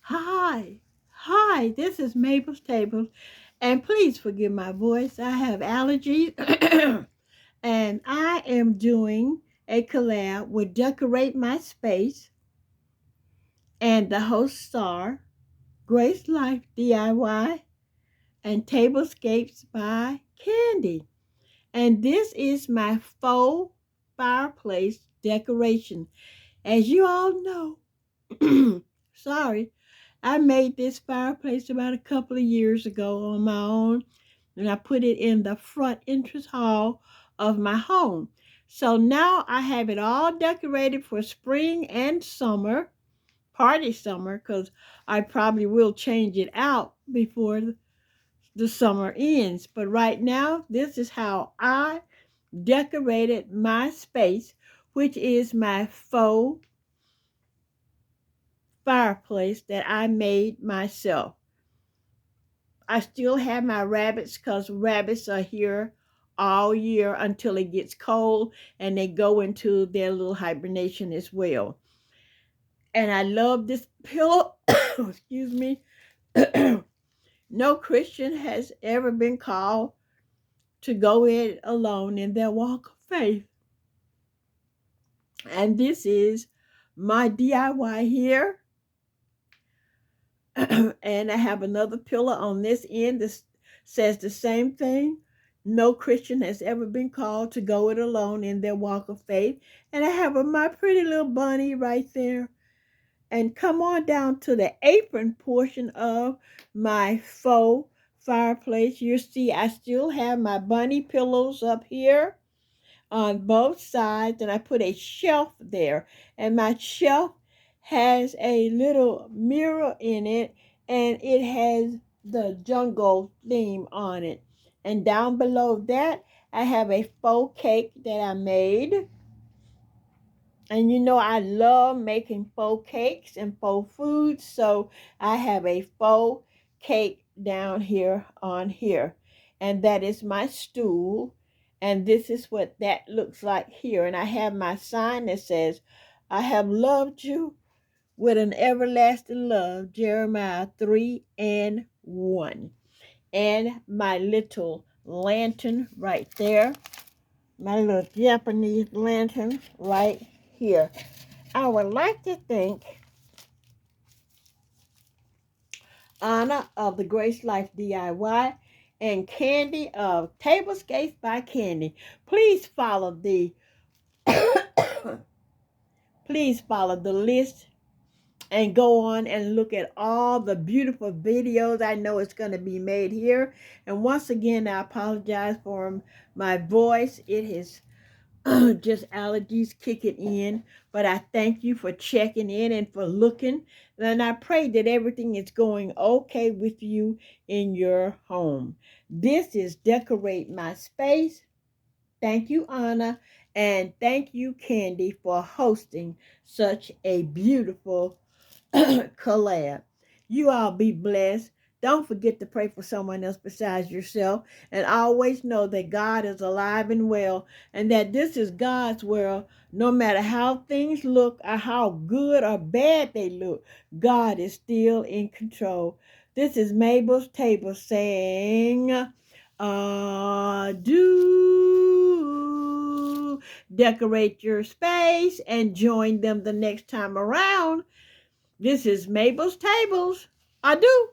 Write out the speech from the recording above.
Hi, this is Mabel's Tables, and please forgive my voice. I have allergies, and I am doing a collab with Decorate My Space and the host star, Grace Life DIY, and Tablescapes by Candy. And this is my faux fireplace decoration. As you all know, sorry, I made this fireplace about a couple of years ago on my own, and I put it in the front entrance hall of my home. So now I have it all decorated for spring and summer, party summer, because I probably will change it out before the summer ends. But right now, this is how I decorated my space, which is my faux fireplace that I made myself. I still have my rabbits because rabbits are here all year until it gets cold and they go into their little hibernation as well. And I love this pillow. Excuse me. No Christian has ever been called to go it alone in their walk of faith. And this is my DIY here. And I have another pillow on this end that says the same thing. No Christian has ever been called to go it alone in their walk of faith. And I have my pretty little bunny right there. And come on down to the apron portion of my faux fireplace. You see, I still have my bunny pillows up here on both sides, and I put a shelf there, and my shelf has a little mirror in it, and it has the jungle theme on it. And down below that, I have a faux cake that I made. And you know, I love making faux cakes and faux foods, so I have a faux cake down here on here. And that is my stool. And this is what that looks like here. And I have my sign that says, I have loved you with an everlasting love, Jeremiah 3 and 1. And my little lantern right there, my little Japanese lantern right here. I would like to thank Anna of the Grace Life DIY and Candy of Tablescapes by Candy. Please follow the please follow the list and go on and look at all the beautiful videos I know it's going to be made here. And once again, I apologize for my voice. It is just allergies kicking in, but I thank you for checking in and for looking, and I pray that everything is going okay with you in your home. This is Decorate My Space. Thank you, Anna, and thank you, Candy, for hosting such a beautiful collab. You all be blessed. Don't forget to pray for someone else besides yourself. And always know that God is alive and well, and that this is God's world. No matter how things look or how good or bad they look, God is still in control. This is Mabel's Table saying, adieu. Decorate your space and join them the next time around. This is Mabel's Tables. I do.